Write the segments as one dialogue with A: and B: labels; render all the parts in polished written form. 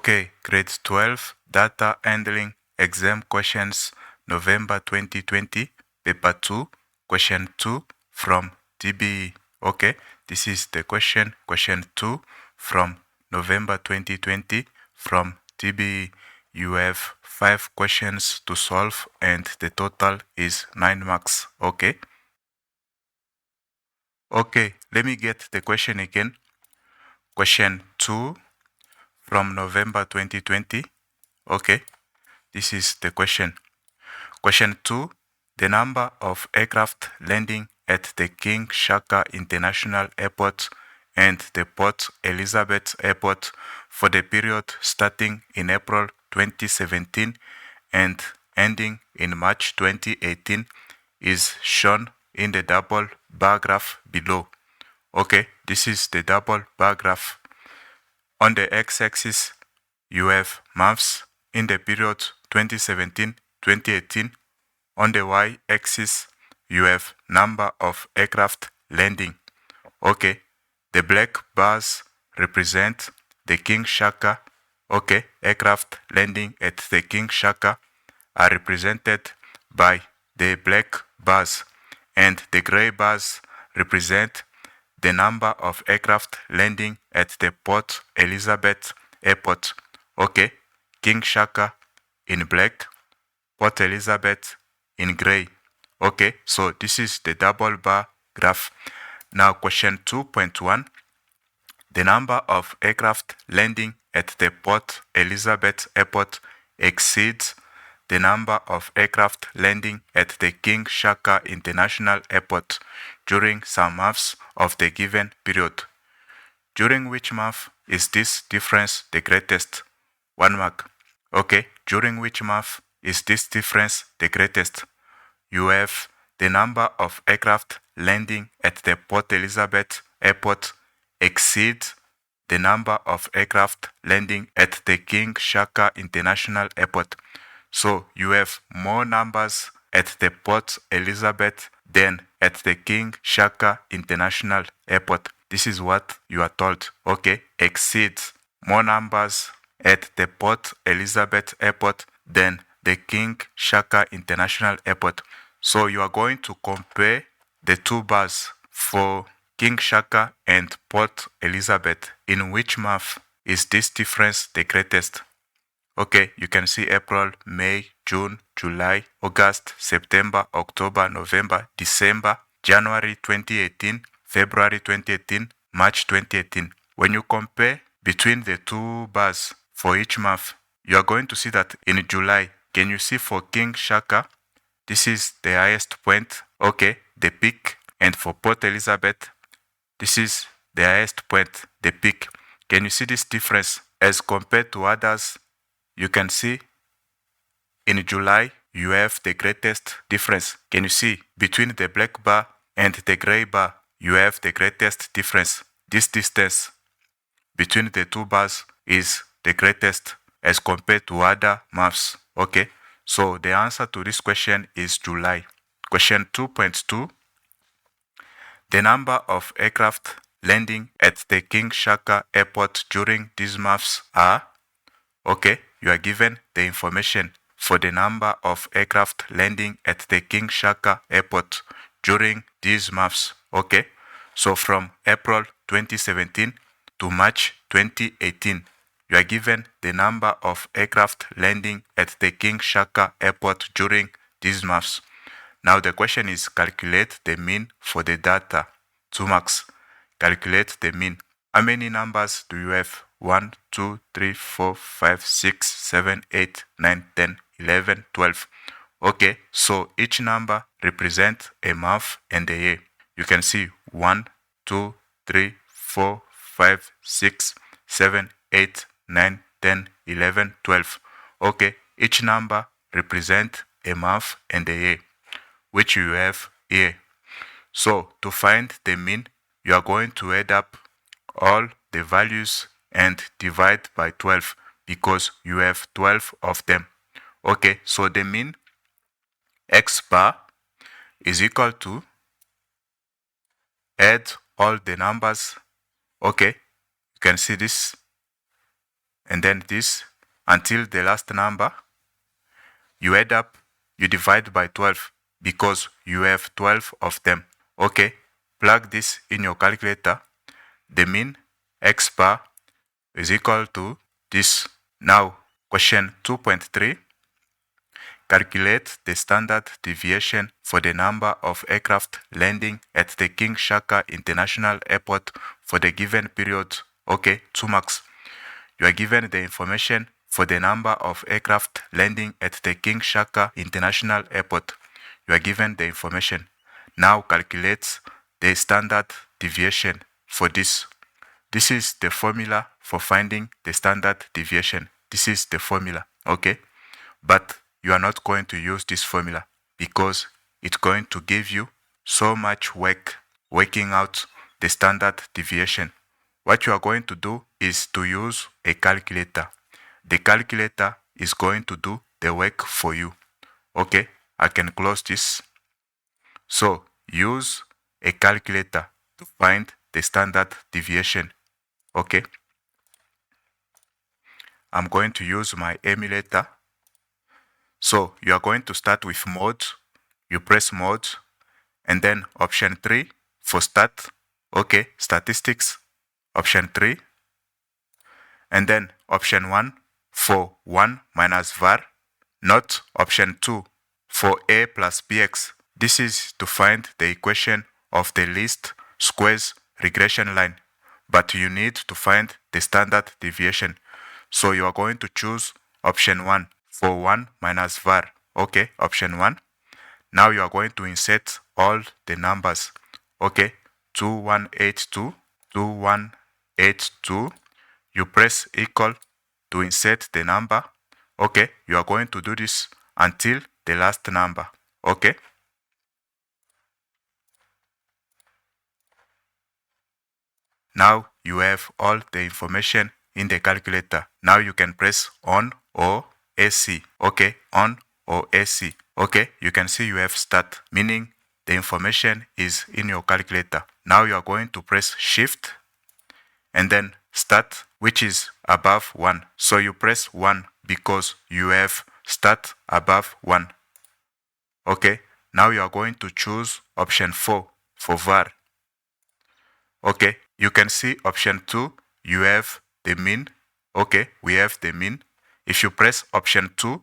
A: Okay, grade 12, data handling, exam questions, November 2020, paper 2, question 2 from DBE. Okay, this is the question 2 from November 2020 from DBE. You have 5 questions to solve and the total is 9 marks. Okay. Okay, let me get the question again. Question 2 from November 2020. Okay, this is the question. Question 2. The number of aircraft landing at the King Shaka International Airport and the Port Elizabeth Airport for the period starting in April 2017 and ending in March 2018 is shown in the double bar graph below. Okay, this is the double bar graph. On the x-axis, you have months in the period 2017-2018. On the y-axis, you have number of aircraft landing. Okay, the black bars represent the King Shaka. Okay, aircraft landing at the King Shaka are represented by the black bars, and the gray bars represent the number of aircraft landing at the Port Elizabeth Airport. Okay, King Shaka in black, Port Elizabeth in gray. Okay, so this is the double bar graph. Now question 2.1. The number of aircraft landing at the Port Elizabeth Airport exceeds the number of aircraft landing at the King Shaka International Airport during some months of the given period. During which month is this difference the greatest? 1 mark. Okay, during which month is this difference the greatest? You have the number of aircraft landing at the Port Elizabeth Airport exceeds the number of aircraft landing at the King Shaka International Airport. So you have more numbers at the Port Elizabeth than at the King Shaka International Airport. This is what you are told. Okay, exceeds more numbers at the Port Elizabeth Airport than the King Shaka International Airport. So you are going to compare the two bars for King Shaka and Port Elizabeth. In which month is this difference the greatest? Okay, you can see April, May, June, July, August, September, October, November, December, January 2018, February 2018, March 2018. When you compare between the two bars for each month, you are going to see that in July, can you see for King Shaka, this is the highest point, okay, the peak. And for Port Elizabeth, this is the highest point, the peak. Can you see this difference as compared to others? You can see in July, you have the greatest difference. Can you see between the black bar and the gray bar, you have the greatest difference. This distance between the two bars is the greatest as compared to other months. Okay, so the answer to this question is July. Question 2.2. The number of aircraft landing at the King Shaka Airport during these months are, okay, you are given the information for the number of aircraft landing at the King Shaka Airport during these months. Okay, so from April 2017 to March 2018, you are given the number of aircraft landing at the King Shaka Airport during these months. Now the question is calculate the mean for the data. 2 marks. Calculate the mean. How many numbers do you have? 1, 2, 3, 4, 5, 6, 7, 8, 9, 10, 11, 12. Okay, so each number represents a month and a year. You can see 1, 2, 3, 4, 5, 6, 7, 8, 9, 10, 11, 12. Okay, each number represents a month and a year, which you have here. So to find the mean, you are going to add up all the values and divide by 12 because you have 12 of them. Okay, so the mean x bar is equal to add all the numbers. Okay, you can see this and then this until the last number. You add up, you divide by 12 because you have 12 of them. Okay, plug this in your calculator. The mean x bar is equal to this. Now, question 2.3. Calculate the standard deviation for the number of aircraft landing at the King Shaka International Airport for the given period. Okay, 2 marks. You are given the information for the number of aircraft landing at the King Shaka International Airport. You are given the information. Now calculate the standard deviation for this. This is the formula for finding the standard deviation. This is the formula, okay? But you are not going to use this formula because it's going to give you so much work working out the standard deviation. What you are going to do is to use a calculator. The calculator is going to do the work for you. Okay, I can close this. So use a calculator to find the standard deviation. Okay, I'm going to use my emulator. So you are going to start with mode. You press mode and then option 3 for start. Okay, statistics, option 3. And then option 1 for 1 minus var, not option 2 for a plus bx. This is to find the equation of the least squares regression line, but you need to find the standard deviation. So you are going to choose option 1 for 1 minus var. Okay, option 1. Now you are going to insert all the numbers. Okay, 2182, 2182. You press equal to insert the number. Okay, you are going to do this until the last number. Okay. Now you have all the information in the calculator. Now you can press on or AC. Okay, on or AC. Okay, you can see you have start, meaning the information is in your calculator. Now you are going to press shift and then start, which is above 1. So you press 1 because you have start above 1. Okay, now you are going to choose option 4 for var. Okay, you can see option 2, you have the mean. Okay, we have the mean. If you press option 2,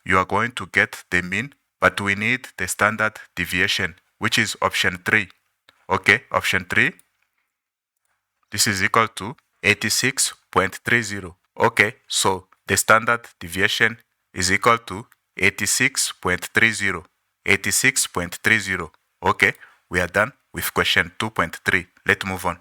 A: you are going to get the mean, but we need the standard deviation, which is option 3. Okay, option 3, this is equal to 86.30. Okay, so the standard deviation is equal to 86.30. 86.30. Okay, we are done with question 2.3. Let's move on.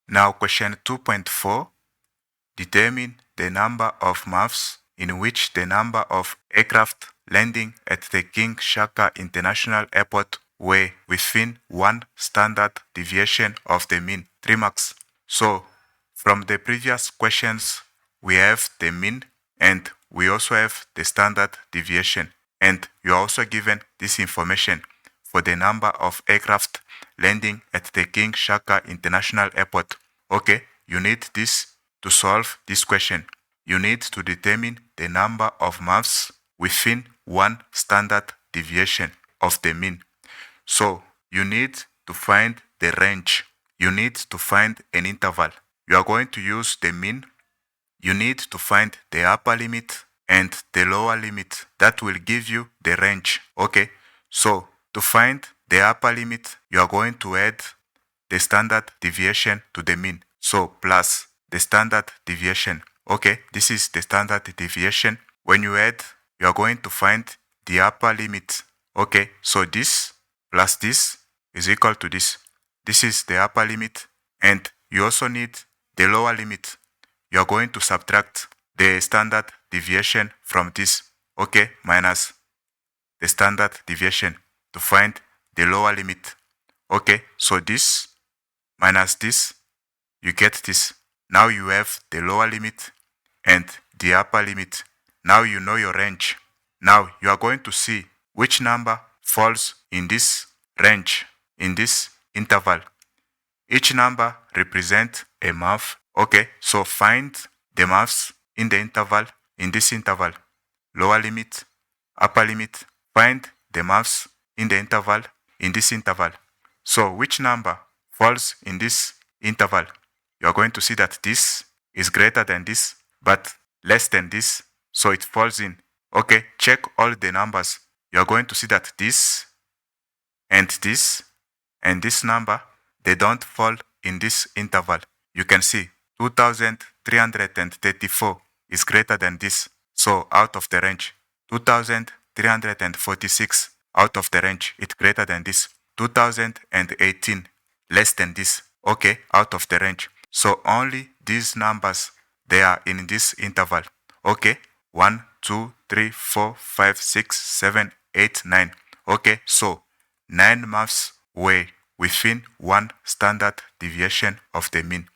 A: Now question 2.4. Determine the number of months in which the number of aircraft landing at the King Shaka International Airport were within 1 standard deviation of the mean. 3 marks. So, from the previous questions, we have the mean and we also have the standard deviation. And you are also given this information for the number of aircraft landing at the King Shaka International Airport. Okay, you need this to solve this question. You need to determine the number of months within 1 standard deviation of the mean. So you need to find the range. You need to find an interval. You are going to use the mean. You need to find the upper limit and the lower limit. That will give you the range. Okay, so to find the upper limit, you are going to add the standard deviation to the mean. So plus the standard deviation. Okay, this is the standard deviation. When you add, you are going to find the upper limit. Okay, so this plus this is equal to this. This is the upper limit, and you also need the lower limit. You are going to subtract the standard deviation from this. Okay, minus the standard deviation to find the lower limit. Okay, so this minus this, you get this. Now you have the lower limit and the upper limit. Now you know your range. Now you are going to see which number falls in this range, in this interval. Each number represents a month. Okay, so find the months in the interval, in this interval. Lower limit, upper limit. Find the months in the interval, in this interval. So which number falls in this interval? You are going to see that this is greater than this, but less than this, so it falls in. Okay, check all the numbers. You are going to see that this and this number, they don't fall in this interval. You can see 2334 is greater than this, so out of the range. 2346 out of the range, it's greater than this. 2018 less than this, okay, out of the range. So only these numbers, they are in this interval. Okay, 1, 2, 3, 4, 5, 6, 7, 8, 9. Okay, so 9 months were within one standard deviation of the mean.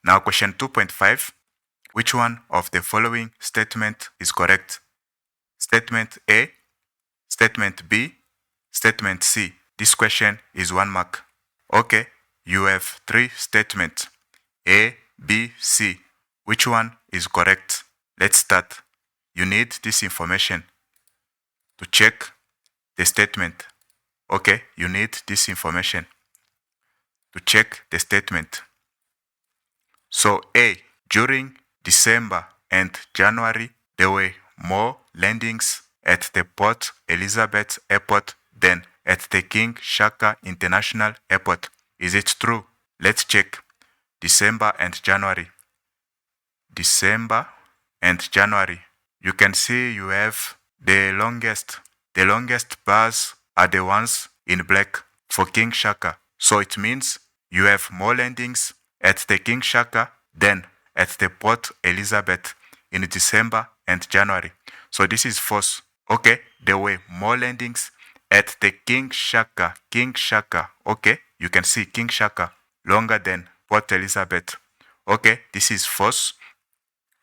A: Now question 2.5, which one of the following statement is correct? Statement A, statement B, statement C. This question is 1 mark. Okay, you have 3 statements, A, B, C. Which one is correct? Let's start. You need this information to check the statement. Okay, you need this information to check the statement. So A, during December and January, there were more landings at the Port Elizabeth Airport than at the King Shaka International Airport. Is it true? Let's check. December and January. December and January. You can see you have the longest bars are the ones in black for King Shaka. So it means you have more landings at the King Shaka than at the Port Elizabeth in December and January. So this is false. Okay, there were more landings at the King Shaka. Okay, you can see King Shaka longer than Port Elizabeth. Okay, this is false.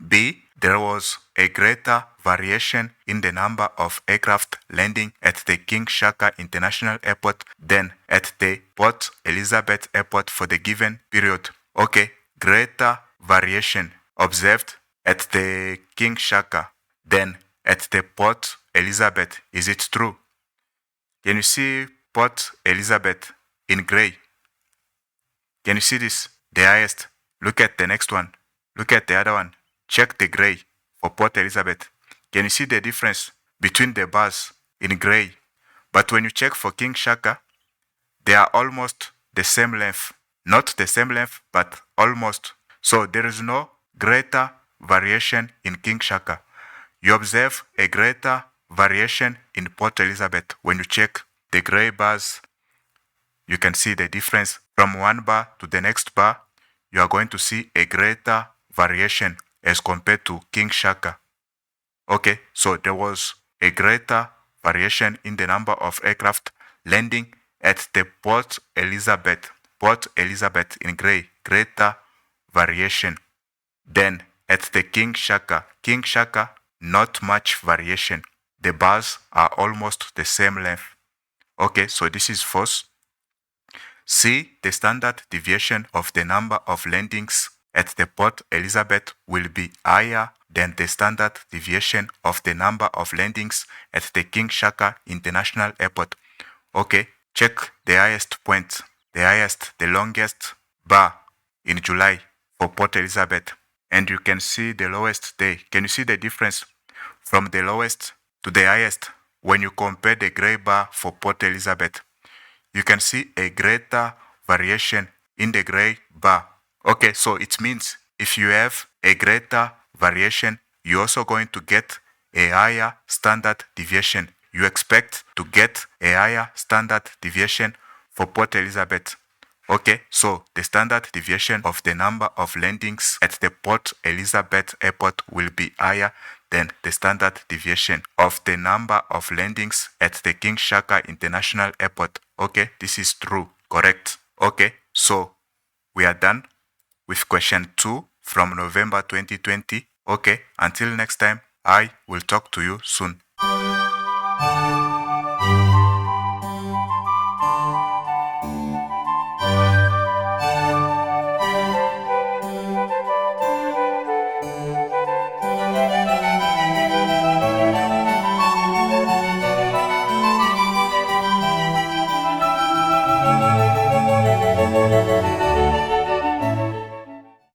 A: B, there was a greater variation in the number of aircraft landing at the King Shaka International Airport than at the Port Elizabeth Airport for the given period. Okay, greater variation observed at the King Shaka than at the Port Elizabeth. Is it true? Can you see Port Elizabeth in gray? Can you see this? The highest. Look at the next one. Look at the other one. Check the gray for Port Elizabeth. Can you see the difference between the bars in gray? But when you check for King Shaka, they are almost the same length. Not the same length, but almost. So there is no greater variation in King Shaka. You observe a greater variation in Port Elizabeth. When you check the gray bars, you can see the difference from one bar to the next bar. You are going to see a greater variation as compared to King Shaka. Okay, so there was a greater variation in the number of aircraft landing at the Port Elizabeth in gray, greater variation than at the King Shaka. King Shaka, not much variation. The bars are almost the same length. Okay, so this is false. C, the standard deviation of the number of landings at the Port Elizabeth will be higher than the standard deviation of the number of landings at the King Shaka International Airport. Okay, check the highest point, the longest bar in July for Port Elizabeth. And you can see the lowest day. Can you see the difference from the lowest to the highest when you compare the gray bar for Port Elizabeth? You can see a greater variation in the gray bar. Okay, so it means if you have a greater variation, you're also going to get a higher standard deviation. You expect to get a higher standard deviation for Port Elizabeth. Okay, so the standard deviation of the number of landings at the Port Elizabeth Airport will be higher than the standard deviation of the number of landings at the King Shaka International Airport. Okay, this is true, correct. Okay, so we are done with question 2 from November 2020. Okay, until next time, I will talk to you soon.